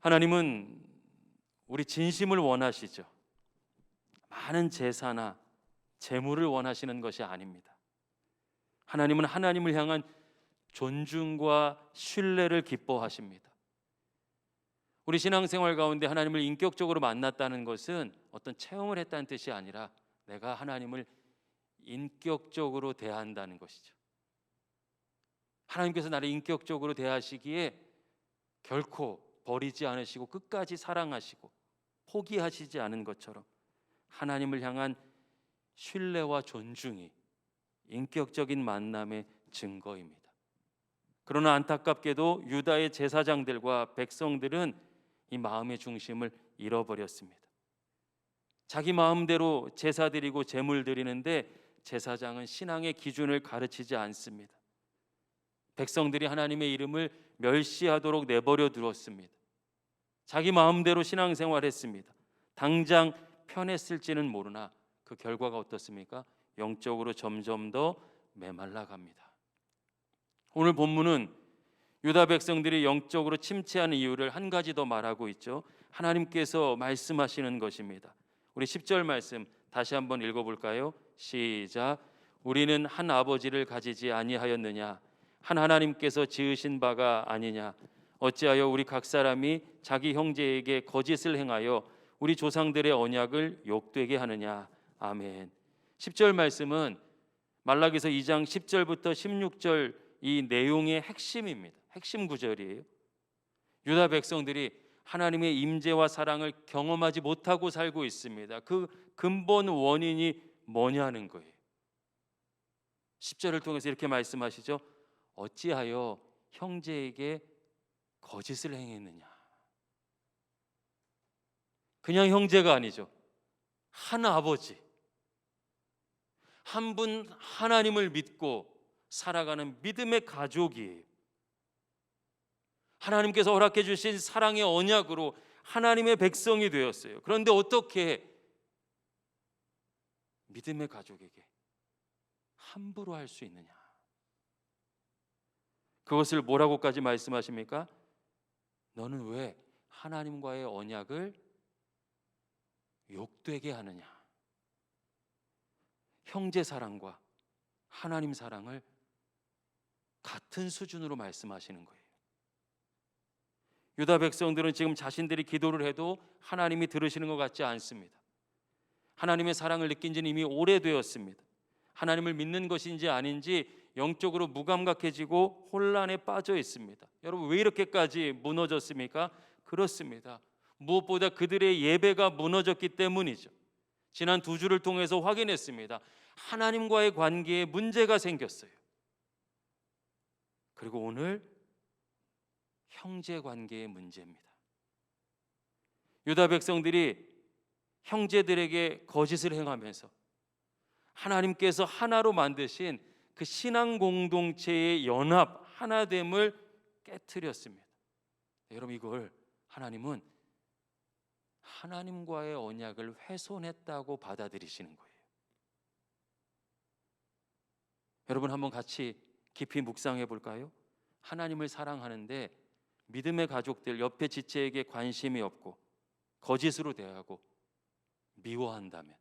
하나님은 우리 진심을 원하시죠. 많은 제사나 재물을 원하시는 것이 아닙니다. 하나님은 하나님을 향한 존중과 신뢰를 기뻐하십니다. 우리 신앙생활 가운데 하나님을 인격적으로 만났다는 것은 어떤 체험을 했다는 뜻이 아니라 내가 하나님을 인격적으로 대한다는 것이죠. 하나님께서 나를 인격적으로 대하시기에 결코 버리지 않으시고 끝까지 사랑하시고 포기하시지 않은 것처럼 하나님을 향한 신뢰와 존중이 인격적인 만남의 증거입니다. 그러나 안타깝게도 유다의 제사장들과 백성들은 이 마음의 중심을 잃어버렸습니다. 자기 마음대로 제사 드리고 제물 드리는데 제사장은 신앙의 기준을 가르치지 않습니다. 백성들이 하나님의 이름을 멸시하도록 내버려 두었습니다. 자기 마음대로 신앙생활했습니다. 당장 편했을지는 모르나 그 결과가 어떻습니까? 영적으로 점점 더 메말라갑니다. 오늘 본문은 유다 백성들이 영적으로 침체하는 이유를 한 가지 더 말하고 있죠. 하나님께서 말씀하시는 것입니다. 우리 10절 말씀 다시 한번 읽어볼까요? 시작. 우리는 한 아버지를 가지지 아니하였느냐? 한 하나님께서 지으신 바가 아니냐? 어찌하여 우리 각 사람이 자기 형제에게 거짓을 행하여 우리 조상들의 언약을 욕되게 하느냐? 아멘. 10절 말씀은 말라기서 2장 10절부터 16절 이 내용의 핵심입니다. 핵심 구절이에요. 유다 백성들이 하나님의 임재와 사랑을 경험하지 못하고 살고 있습니다. 그 근본 원인이 뭐냐는 거예요. 10절을 통해서 이렇게 말씀하시죠. 어찌하여 형제에게 거짓을 행했느냐? 그냥 형제가 아니죠. 한 아버지, 한 분 하나님을 믿고 살아가는 믿음의 가족이에요. 하나님께서 허락해 주신 사랑의 언약으로 하나님의 백성이 되었어요. 그런데 어떻게 믿음의 가족에게 함부로 할 수 있느냐? 그것을 뭐라고까지 말씀하십니까? 너는 왜 하나님과의 언약을 욕되게 하느냐? 형제 사랑과 하나님 사랑을 같은 수준으로 말씀하시는 거예요. 유다 백성들은 지금 자신들이 기도를 해도 하나님이 들으시는 것 같지 않습니다. 하나님의 사랑을 느낀 지는 이미 오래되었습니다. 하나님을 믿는 것인지 아닌지 영적으로 무감각해지고 혼란에 빠져 있습니다. 여러분, 왜 이렇게까지 무너졌습니까? 그렇습니다. 무엇보다 그들의 예배가 무너졌기 때문이죠. 지난 2주를 통해서 확인했습니다. 하나님과의 관계에 문제가 생겼어요. 그리고 오늘 형제 관계의 문제입니다. 유다 백성들이 형제들에게 거짓을 행하면서 하나님께서 하나로 만드신 그 신앙 공동체의 연합 하나됨을 깨트렸습니다. 여러분, 이걸 하나님은 하나님과의 언약을 훼손했다고 받아들이시는 거예요. 여러분, 한번 같이 깊이 묵상해 볼까요? 하나님을 사랑하는데 믿음의 가족들 옆에 지체에게 관심이 없고 거짓으로 대하고 미워한다면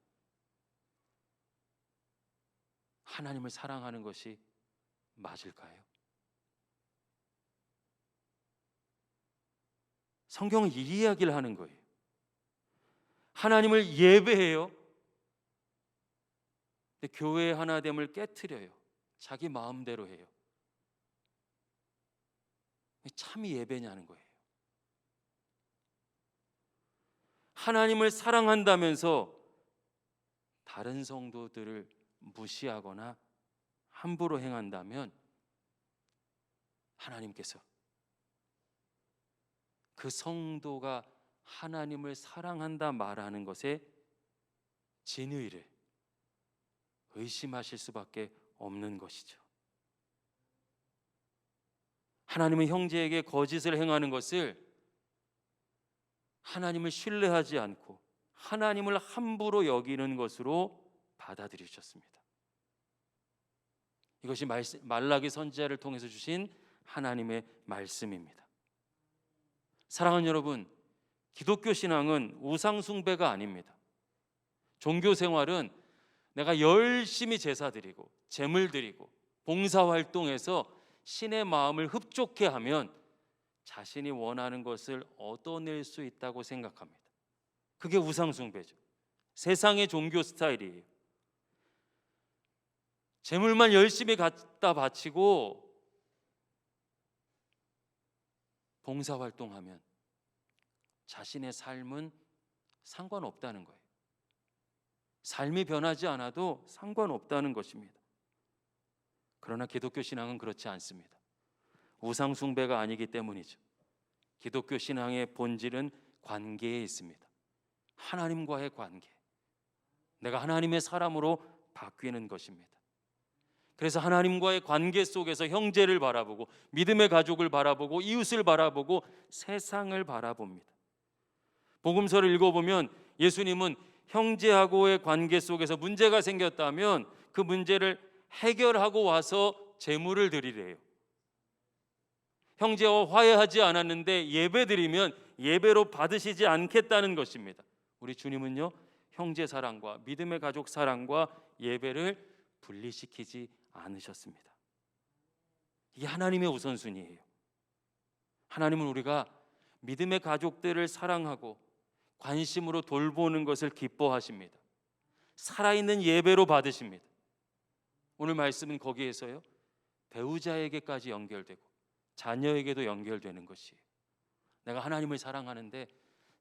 하나님을 사랑하는 것이 맞을까요? 성경은 이 이야기를 하는 거예요. 하나님을 예배해요. 근데 교회의 하나됨을 깨트려요. 자기 마음대로 해요. 참이 예배냐는 거예요. 하나님을 사랑한다면서 다른 성도들을 무시하거나 함부로 행한다면 하나님께서 그 성도가 하나님을 사랑한다 말하는 것에 진의를 의심하실 수밖에 없는 것이죠. 하나님은 형제에게 거짓을 행하는 것을 하나님을 신뢰하지 않고 하나님을 함부로 여기는 것으로 받아들이셨습니다. 이것이 말라기 선지자를 통해서 주신 하나님의 말씀입니다. 사랑하는 여러분, 기독교 신앙은 우상 숭배가 아닙니다. 종교 생활은 내가 열심히 제사 드리고 제물 드리고 봉사 활동해서 신의 마음을 흡족해 하면 자신이 원하는 것을 얻어낼 수 있다고 생각합니다. 그게 우상 숭배죠. 세상의 종교 스타일이에요. 제물만 열심히 갖다 바치고 봉사 활동하면 자신의 삶은 상관없다는 거예요. 삶이 변하지 않아도 상관없다는 것입니다. 그러나 기독교 신앙은 그렇지 않습니다. 우상 숭배가 아니기 때문이죠. 기독교 신앙의 본질은 관계에 있습니다. 하나님과의 관계. 내가 하나님의 사람으로 바뀌는 것입니다. 그래서 하나님과의 관계 속에서 형제를 바라보고 믿음의 가족을 바라보고 이웃을 바라보고 세상을 바라봅니다. 복음서를 읽어보면 예수님은 형제하고의 관계 속에서 문제가 생겼다면 그 문제를 해결하고 와서 제물을 드리래요. 형제와 화해하지 않았는데 예배 드리면 예배로 받으시지 않겠다는 것입니다. 우리 주님은요, 형제 사랑과 믿음의 가족 사랑과 예배를 분리시키지 않으셨습니다. 이게 하나님의 우선순위예요. 하나님은 우리가 믿음의 가족들을 사랑하고 관심으로 돌보는 것을 기뻐하십니다. 살아있는 예배로 받으십니다. 오늘 말씀은 거기에서요, 배우자에게까지 연결되고 자녀에게도 연결되는 것이에요. 내가 하나님을 사랑하는데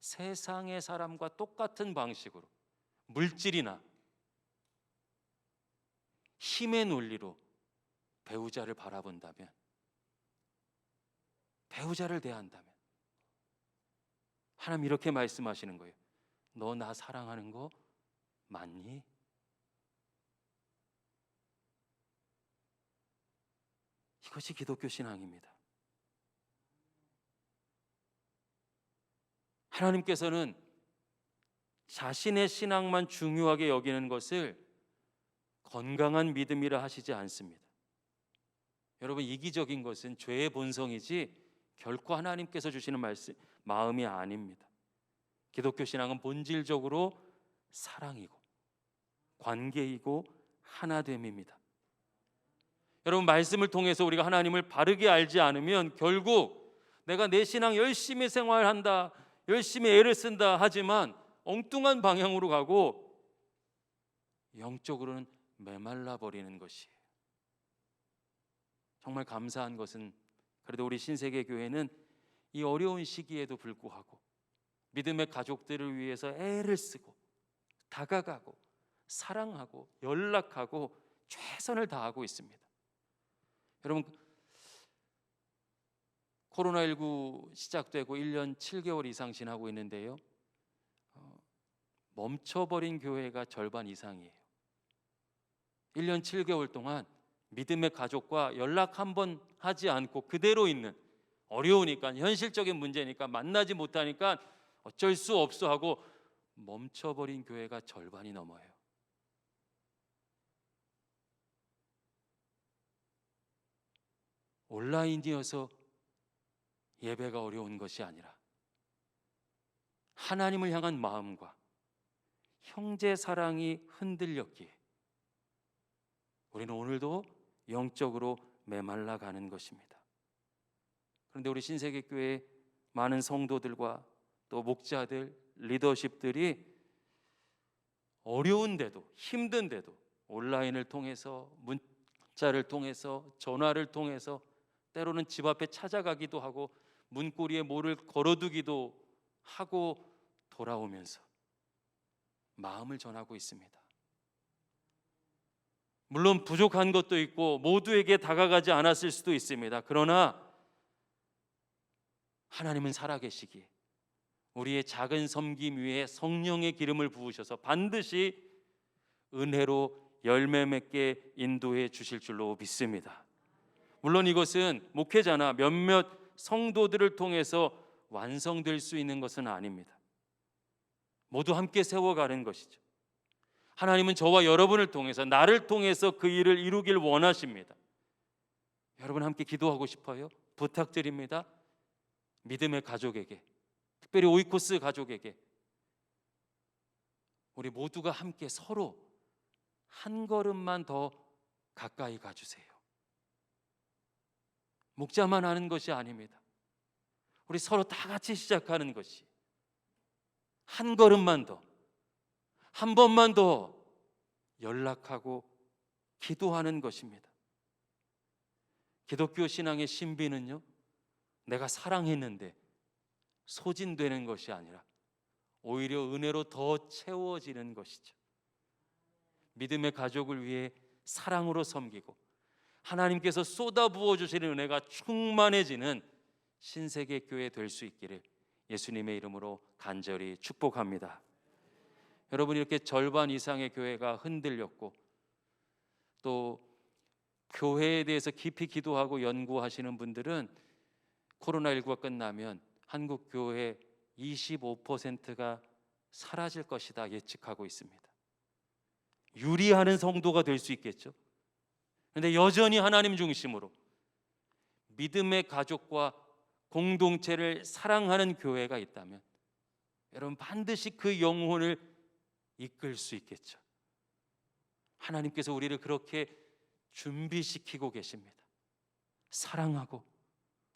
세상의 사람과 똑같은 방식으로 물질이나 힘의 논리로 배우자를 바라본다면, 배우자를 대한다면 하나님 이렇게 말씀하시는 거예요. 너 나 사랑하는 거 맞니? 이것이 기독교 신앙입니다. 하나님께서는 자신의 신앙만 중요하게 여기는 것을 건강한 믿음이라 하시지 않습니다. 여러분, 이기적인 것은 죄의 본성이지 결코 하나님께서 주시는 마음이 아닙니다. 기독교 신앙은 본질적으로 사랑이고 관계이고 하나됨입니다. 여러분, 말씀을 통해서 우리가 하나님을 바르게 알지 않으면 결국 내가 내 신앙 열심히 생활한다, 열심히 애를 쓴다 하지만 엉뚱한 방향으로 가고 영적으로는 메말라 버리는 것이에요. 정말 감사한 것은 그래도 우리 신세계 교회는 이 어려운 시기에도 불구하고 믿음의 가족들을 위해서 애를 쓰고 다가가고 사랑하고 연락하고 최선을 다하고 있습니다. 여러분, 코로나19 시작되고 1년 7개월 이상 지나고 있는데요, 멈춰버린 교회가 절반 이상이에요. 1년 7개월 동안 믿음의 가족과 연락 한 번 하지 않고 그대로 있는, 어려우니까 현실적인 문제니까 만나지 못하니까 어쩔 수 없어 하고 멈춰버린 교회가 절반이 넘어요. 온라인이어서 예배가 어려운 것이 아니라 하나님을 향한 마음과 형제 사랑이 흔들렸기에 우리는 오늘도 영적으로 메말라 가는 것입니다. 그런데 우리 신세계교회 많은 성도들과 또 목자들, 리더십들이 어려운데도 힘든데도 온라인을 통해서, 문자를 통해서, 전화를 통해서, 때로는 집 앞에 찾아가기도 하고 문고리에 뭐를 걸어두기도 하고 돌아오면서 마음을 전하고 있습니다. 물론 부족한 것도 있고 모두에게 다가가지 않았을 수도 있습니다. 그러나 하나님은 살아계시기에 우리의 작은 섬김 위에 성령의 기름을 부으셔서 반드시 은혜로 열매 맺게 인도해 주실 줄로 믿습니다. 물론 이것은 목회자나 몇몇 성도들을 통해서 완성될 수 있는 것은 아닙니다. 모두 함께 세워가는 것이죠. 하나님은 저와 여러분을 통해서, 나를 통해서 그 일을 이루길 원하십니다. 여러분 함께 기도하고 싶어요? 부탁드립니다. 믿음의 가족에게, 특별히 오이코스 가족에게 우리 모두가 함께 서로 한 걸음만 더 가까이 가주세요. 목자만 하는 것이 아닙니다. 우리 서로 다 같이 시작하는 것이 한 걸음만 더, 한 번만 더 연락하고 기도하는 것입니다. 기독교 신앙의 신비는요, 내가 사랑했는데 소진되는 것이 아니라 오히려 은혜로 더 채워지는 것이죠. 믿음의 가족을 위해 사랑으로 섬기고 하나님께서 쏟아부어 주시는 은혜가 충만해지는 신세계 교회 될 수 있기를 예수님의 이름으로 간절히 축복합니다. 여러분, 이렇게 절반 이상의 교회가 흔들렸고 또 교회에 대해서 깊이 기도하고 연구하시는 분들은 코로나19가 끝나면 한국 교회 25%가 사라질 것이다 예측하고 있습니다. 유리하는 성도가 될 수 있겠죠. 그런데 여전히 하나님 중심으로 믿음의 가족과 공동체를 사랑하는 교회가 있다면 여러분 반드시 그 영혼을 이끌 수 있겠죠. 하나님께서 우리를 그렇게 준비시키고 계십니다. 사랑하고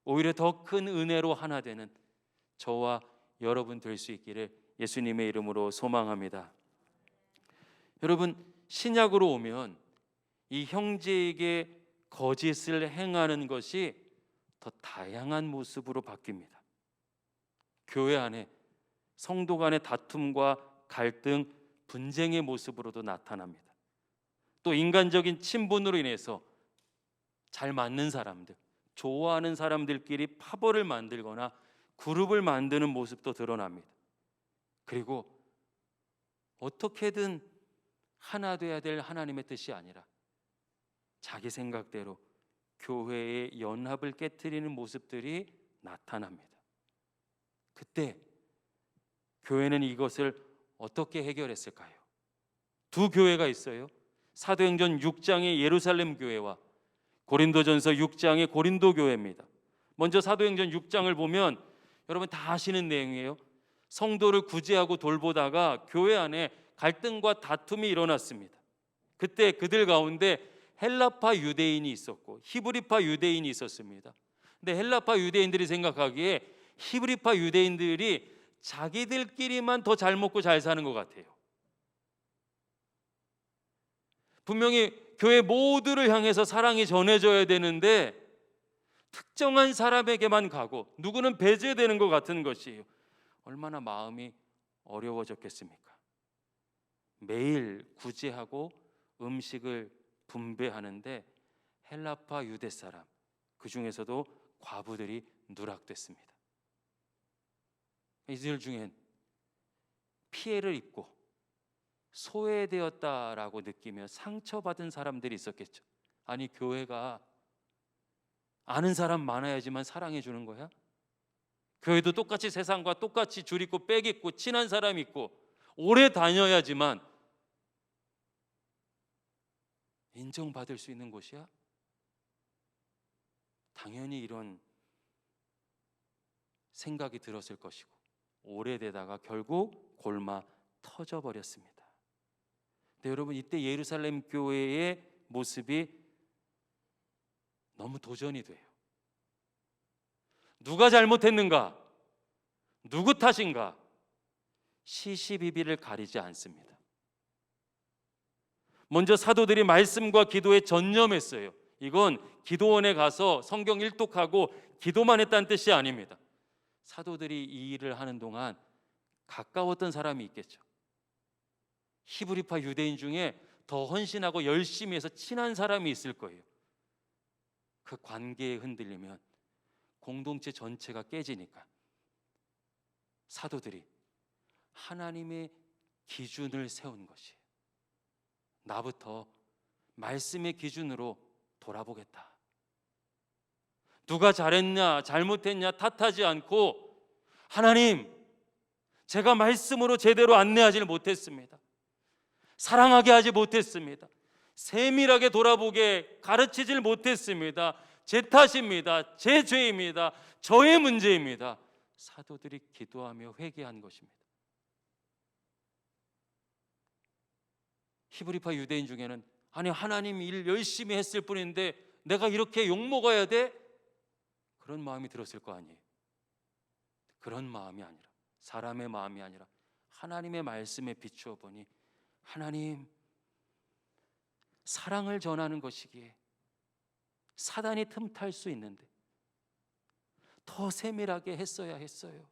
오히려 더 큰 은혜로 하나 되는 저와 여러분 될 수 있기를 예수님의 이름으로 소망합니다. 여러분, 신약으로 오면 이 형제에게 거짓을 행하는 것이 더 다양한 모습으로 바뀝니다. 교회 안에 성도 간의 다툼과 갈등, 분쟁의 모습으로도 나타납니다. 또 인간적인 친분으로 인해서 잘 맞는 사람들, 좋아하는 사람들끼리 파벌을 만들거나 그룹을 만드는 모습도 드러납니다. 그리고 어떻게든 하나 돼야 될 하나님의 뜻이 아니라 자기 생각대로 교회의 연합을 깨트리는 모습들이 나타납니다. 그때 교회는 이것을 어떻게 해결했을까요? 두 교회가 있어요. 사도행전 6장의 예루살렘 교회와 고린도전서 6장의 고린도 교회입니다. 먼저 사도행전 6장을 보면 여러분 다 아시는 내용이에요. 성도를 구제하고 돌보다가 교회 안에 갈등과 다툼이 일어났습니다. 그때 그들 가운데 헬라파 유대인이 있었고 히브리파 유대인이 있었습니다. 근데 헬라파 유대인들이 생각하기에 히브리파 유대인들이 자기들끼리만 더 잘 먹고 잘 사는 것 같아요. 분명히 교회 모두를 향해서 사랑이 전해져야 되는데 특정한 사람에게만 가고 누구는 배제되는 것 같은 것이에요. 얼마나 마음이 어려워졌겠습니까? 매일 구제하고 음식을 분배하는데 헬라파 유대 사람, 그 중에서도 과부들이 누락됐습니다. 이들 중엔 피해를 입고 소외되었다라고 느끼며 상처받은 사람들이 있었겠죠. 아니, 교회가 아는 사람 많아야지만 사랑해 주는 거야? 교회도 똑같이 세상과 똑같이 줄 있고 빽 있고 친한 사람 있고 오래 다녀야지만 인정받을 수 있는 곳이야? 당연히 이런 생각이 들었을 것이고 오래되다가 결국 골마 터져버렸습니다. 근데 여러분, 이때 예루살렘 교회의 모습이 너무 도전이 돼요. 누가 잘못했는가? 누구 탓인가? 시시비비를 가리지 않습니다. 먼저 사도들이 말씀과 기도에 전념했어요. 이건 기도원에 가서 성경 일독하고 기도만 했다는 뜻이 아닙니다. 사도들이 이 일을 하는 동안 가까웠던 사람이 있겠죠. 히브리파 유대인 중에 더 헌신하고 열심히 해서 친한 사람이 있을 거예요. 그 관계에 흔들리면 공동체 전체가 깨지니까 사도들이 하나님의 기준을 세운 것이에요. 나부터 말씀의 기준으로 돌아보겠다. 누가 잘했냐 잘못했냐 탓하지 않고 하나님, 제가 말씀으로 제대로 안내하지 못했습니다. 사랑하게 하지 못했습니다. 세밀하게 돌아보게 가르치질 못했습니다. 제 탓입니다. 제 죄입니다. 저의 문제입니다. 사도들이 기도하며 회개한 것입니다. 히브리파 유대인 중에는 아니 하나님 일 열심히 했을 뿐인데 내가 이렇게 욕먹어야 돼? 그런 마음이 들었을 거 아니에요. 그런 마음이 아니라, 사람의 마음이 아니라 하나님의 말씀에 비추어 보니 하나님, 사랑을 전하는 것이기에 사단이 틈탈 수 있는데 더 세밀하게 했어야 했어요.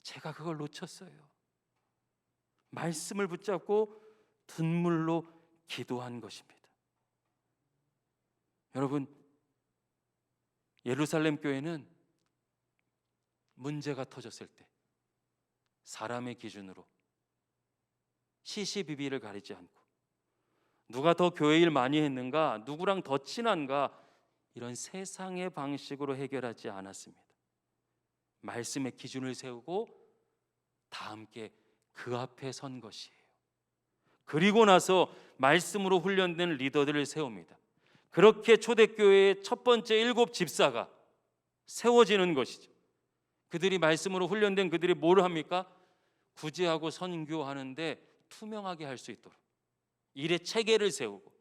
제가 그걸 놓쳤어요. 말씀을 붙잡고 눈물로 기도한 것입니다. 여러분, 예루살렘 교회는 문제가 터졌을 때 사람의 기준으로 시시비비를 가리지 않고 누가 더 교회 일 많이 했는가, 누구랑 더 친한가, 이런 세상의 방식으로 해결하지 않았습니다. 말씀의 기준을 세우고 다 함께 그 앞에 선 것이에요. 그리고 나서 말씀으로 훈련된 리더들을 세웁니다. 그렇게 초대교회의 첫 번째 7 집사가 세워지는 것이죠. 그들이 말씀으로 훈련된 그들이 뭘 합니까? 구제하고 선교하는데 투명하게 할 수 있도록 일의 체계를 세우고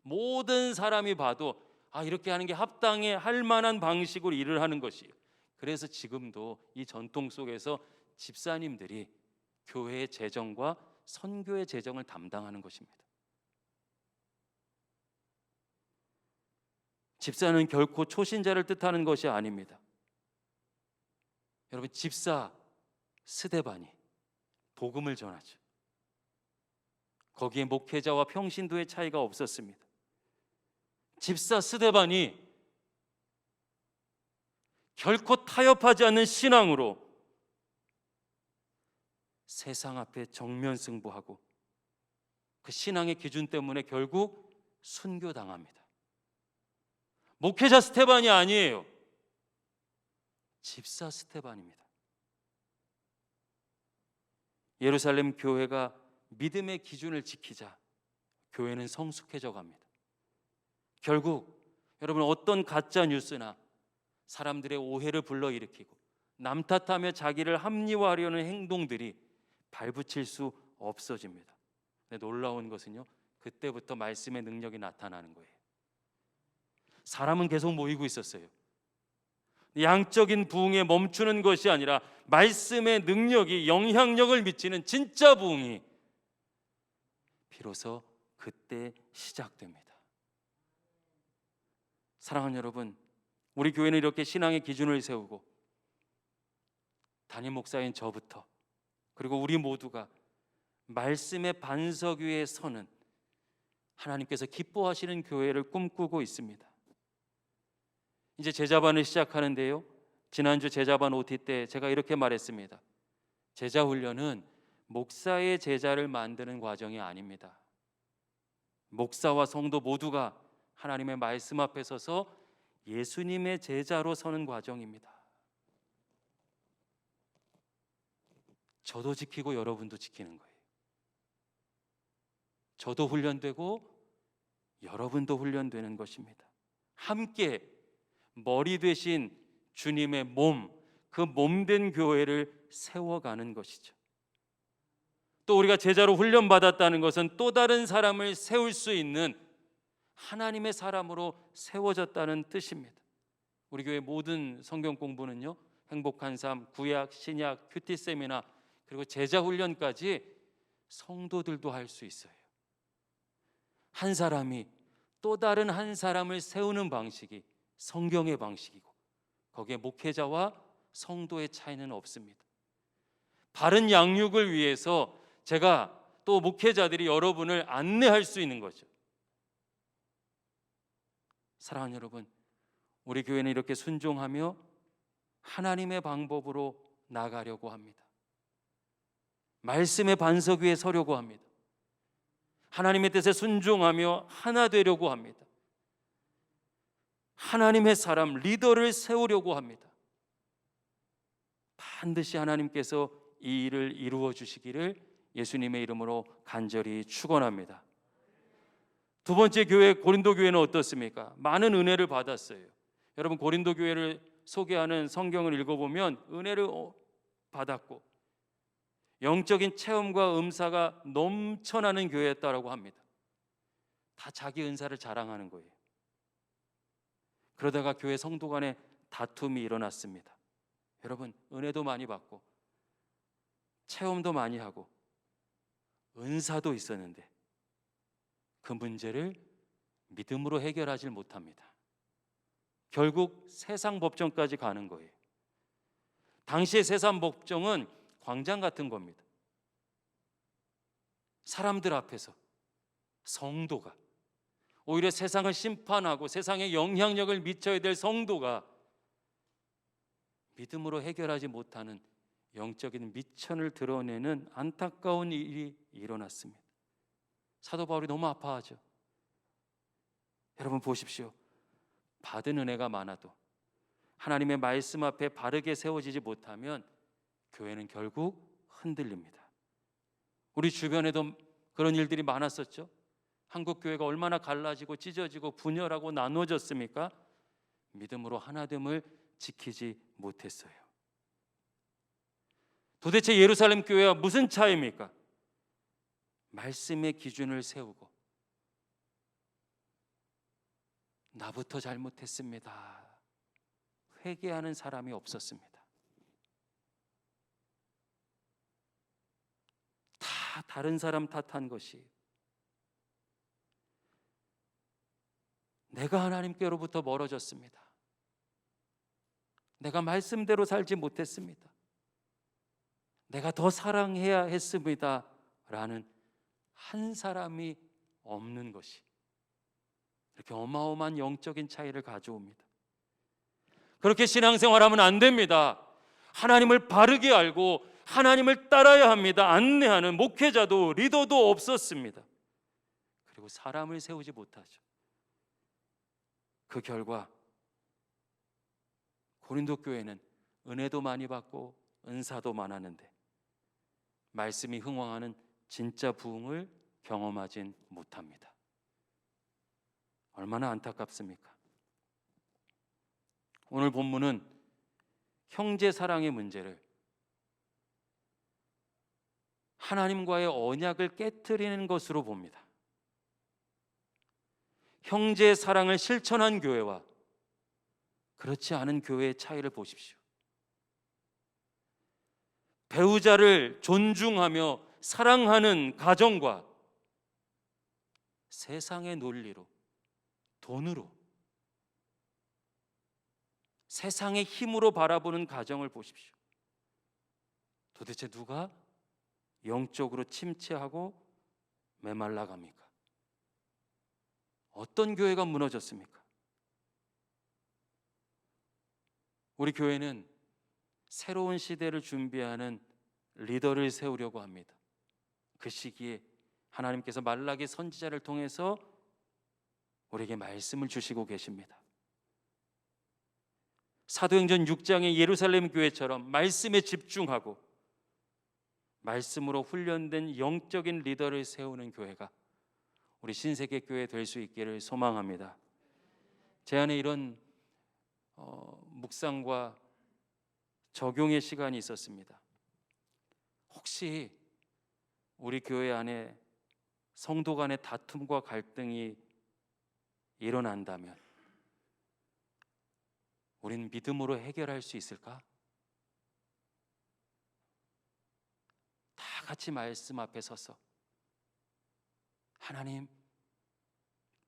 모든 사람이 봐도 이렇게 하는 게 합당해 할 만한 방식으로 일을 하는 것이에요. 그래서 지금도 이 전통 속에서 집사님들이 교회의 재정과 선교의 재정을 담당하는 것입니다. 집사는 결코 초신자를 뜻하는 것이 아닙니다. 여러분, 집사 스데반이 복음을 전하죠. 거기에 목회자와 평신도의 차이가 없었습니다. 집사 스데반이 결코 타협하지 않는 신앙으로 세상 앞에 정면 승부하고 그 신앙의 기준 때문에 결국 순교당합니다. 목회자 스데반이 아니에요. 집사 스데반입니다. 예루살렘 교회가 믿음의 기준을 지키자 교회는 성숙해져 갑니다. 결국 여러분, 어떤 가짜 뉴스나 사람들의 오해를 불러일으키고 남 탓하며 자기를 합리화하려는 행동들이 발붙일 수 없어집니다. 근데 놀라운 것은요, 그때부터 말씀의 능력이 나타나는 거예요. 사람은 계속 모이고 있었어요. 양적인 부흥에 멈추는 것이 아니라 말씀의 능력이 영향력을 미치는 진짜 부흥이 비로소 그때 시작됩니다. 사랑하는 여러분, 우리 교회는 이렇게 신앙의 기준을 세우고 담임 목사인 저부터 그리고 우리 모두가 말씀의 반석 위에 서는 하나님께서 기뻐하시는 교회를 꿈꾸고 있습니다. 이제 제자반을 시작하는데요, 지난주 제자반 OT 때 제가 이렇게 말했습니다. 제자 훈련은 목사의 제자를 만드는 과정이 아닙니다. 목사와 성도 모두가 하나님의 말씀 앞에 서서 예수님의 제자로 서는 과정입니다. 저도 지키고 여러분도 지키는 거예요. 저도 훈련되고 여러분도 훈련되는 것입니다. 함께 머리 되신 주님의 몸, 그 몸된 교회를 세워가는 것이죠. 또 우리가 제자로 훈련받았다는 것은 또 다른 사람을 세울 수 있는 하나님의 사람으로 세워졌다는 뜻입니다. 우리 교회 모든 성경 공부는요, 행복한 삶, 구약, 신약, 큐티 세미나, 그리고 제자 훈련까지 성도들도 할 수 있어요. 한 사람이 또 다른 한 사람을 세우는 방식이 성경의 방식이고 거기에 목회자와 성도의 차이는 없습니다. 바른 양육을 위해서 제가 또 목회자들이 여러분을 안내할 수 있는 거죠. 사랑하는 여러분, 우리 교회는 이렇게 순종하며 하나님의 방법으로 나가려고 합니다. 말씀의 반석 위에 서려고 합니다. 하나님의 뜻에 순종하며 하나 되려고 합니다. 하나님의 사람, 리더를 세우려고 합니다. 반드시 하나님께서 이 일을 이루어 주시기를 예수님의 이름으로 간절히 축원합니다. 두 번째 교회, 고린도 교회는 어떻습니까? 많은 은혜를 받았어요. 여러분 고린도 교회를 소개하는 성경을 읽어보면 은혜를 받았고 영적인 체험과 음사가 넘쳐나는 교회였다라고 합니다. 다 자기 은사를 자랑하는 거예요. 그러다가 교회 성도 간에 다툼이 일어났습니다. 여러분 은혜도 많이 받고 체험도 많이 하고 은사도 있었는데 그 문제를 믿음으로 해결하지 못합니다. 결국 세상 법정까지 가는 거예요. 당시의 세상 법정은 광장 같은 겁니다. 사람들 앞에서 성도가, 오히려 세상을 심판하고 세상에 영향력을 미쳐야 될 성도가 믿음으로 해결하지 못하는 영적인 미천을 드러내는 안타까운 일이 일어났습니다. 사도 바울이 너무 아파하죠. 여러분 보십시오. 받은 은혜가 많아도 하나님의 말씀 앞에 바르게 세워지지 못하면 교회는 결국 흔들립니다. 우리 주변에도 그런 일들이 많았었죠. 한국 교회가 얼마나 갈라지고 찢어지고 분열하고 나눠졌습니까? 믿음으로 하나됨을 지키지 못했어요. 도대체 예루살렘 교회와 무슨 차이입니까? 말씀의 기준을 세우고 나부터 잘못했습니다. 회개하는 사람이 없었습니다. 다 다른 사람 탓한 것이, 내가 하나님께로부터 멀어졌습니다. 내가 말씀대로 살지 못했습니다. 내가 더 사랑해야 했습니다. 라는 한 사람이 없는 것이 이렇게 어마어마한 영적인 차이를 가져옵니다. 그렇게 신앙생활하면 안 됩니다. 하나님을 바르게 알고 하나님을 따라야 합니다. 안내하는 목회자도 리더도 없었습니다. 그리고 사람을 세우지 못하죠. 그 결과 고린도 교회는 은혜도 많이 받고 은사도 많았는데 말씀이 흥왕하는 진짜 부흥을 경험하진 못합니다. 얼마나 안타깝습니까? 오늘 본문은 형제 사랑의 문제를 하나님과의 언약을 깨트리는 것으로 봅니다. 형제 사랑을 실천한 교회와 그렇지 않은 교회의 차이를 보십시오. 배우자를 존중하며 사랑하는 가정과 세상의 논리로, 돈으로, 세상의 힘으로 바라보는 가정을 보십시오. 도대체 누가 영적으로 침체하고 메말라 갑니까? 어떤 교회가 무너졌습니까? 우리 교회는 새로운 시대를 준비하는 리더를 세우려고 합니다. 그 시기에 하나님께서 말라기 선지자를 통해서 우리에게 말씀을 주시고 계십니다. 사도행전 6장의 예루살렘 교회처럼 말씀에 집중하고 말씀으로 훈련된 영적인 리더를 세우는 교회가 우리 신세계 교회 될 수 있기를 소망합니다. 제 안에 이런 묵상과 적용의 시간이 있었습니다. 혹시 우리 교회 안에 성도 간의 다툼과 갈등이 일어난다면 우리는 믿음으로 해결할 수 있을까? 다 같이 말씀 앞에 서서 하나님,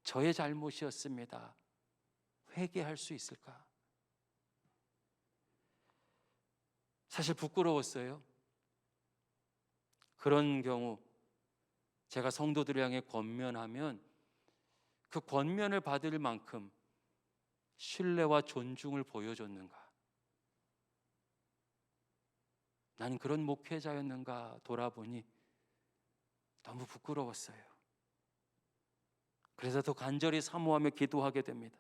저의 잘못이었습니다. 회개할 수 있을까? 사실 부끄러웠어요. 그런 경우 제가 성도들을 향해 권면하면 그 권면을 받을 만큼 신뢰와 존중을 보여줬는가? 난 그런 목회자였는가 돌아보니 너무 부끄러웠어요. 그래서 더 간절히 사모하며 기도하게 됩니다.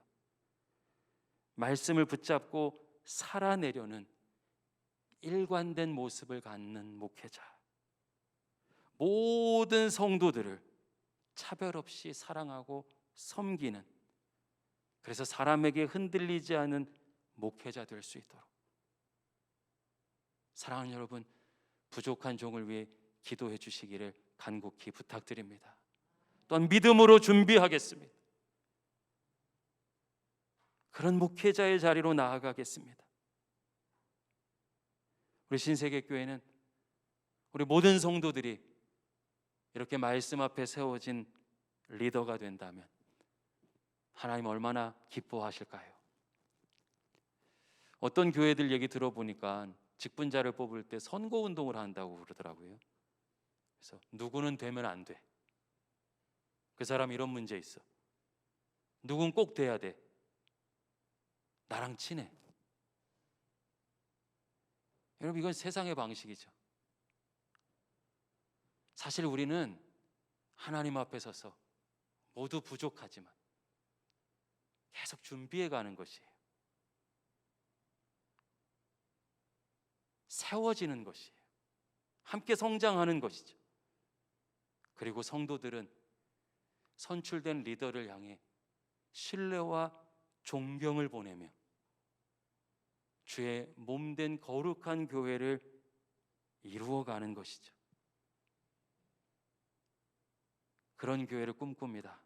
말씀을 붙잡고 살아내려는 일관된 모습을 갖는 목회자, 모든 성도들을 차별 없이 사랑하고 섬기는 그래서 사람에게 흔들리지 않은 목회자 될 수 있도록, 사랑하는 여러분, 부족한 종을 위해 기도해 주시기를 간곡히 부탁드립니다. 또한 믿음으로 준비하겠습니다. 그런 목회자의 자리로 나아가겠습니다. 우리 신세계교회는 우리 모든 성도들이 이렇게 말씀 앞에 세워진 리더가 된다면 하나님 얼마나 기뻐하실까요? 어떤 교회들 얘기 들어보니까 직분자를 뽑을 때 선거운동을 한다고 그러더라고요. 그래서 누구는 되면 안 돼, 그 사람 이런 문제 있어, 누군 꼭 돼야 돼, 나랑 친해. 여러분, 이건 세상의 방식이죠. 사실 우리는 하나님 앞에 서서 모두 부족하지만 계속 준비해 가는 것이에요. 세워지는 것이에요. 함께 성장하는 것이죠. 그리고 성도들은 선출된 리더를 향해 신뢰와 존경을 보내며 주의 몸된 거룩한 교회를 이루어가는 것이죠. 그런 교회를 꿈꿉니다.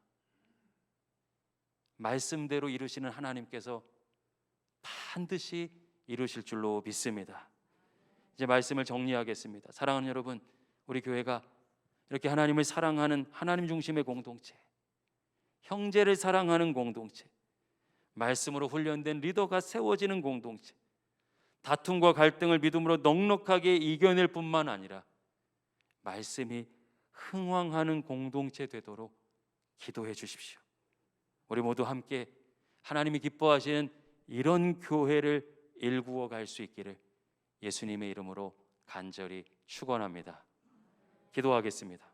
말씀대로 이루시는 하나님께서 반드시 이루실 줄로 믿습니다. 이제 말씀을 정리하겠습니다. 사랑하는 여러분, 우리 교회가 이렇게 하나님을 사랑하는 하나님 중심의 공동체, 형제를 사랑하는 공동체, 말씀으로 훈련된 리더가 세워지는 공동체, 다툼과 갈등을 믿음으로 넉넉하게 이겨낼 뿐만 아니라 말씀이 흥왕하는 공동체 되도록 기도해 주십시오. 우리 모두 함께 하나님이 기뻐하시는 이런 교회를 일구어 갈 수 있기를 예수님의 이름으로 간절히 축원합니다. 기도하겠습니다.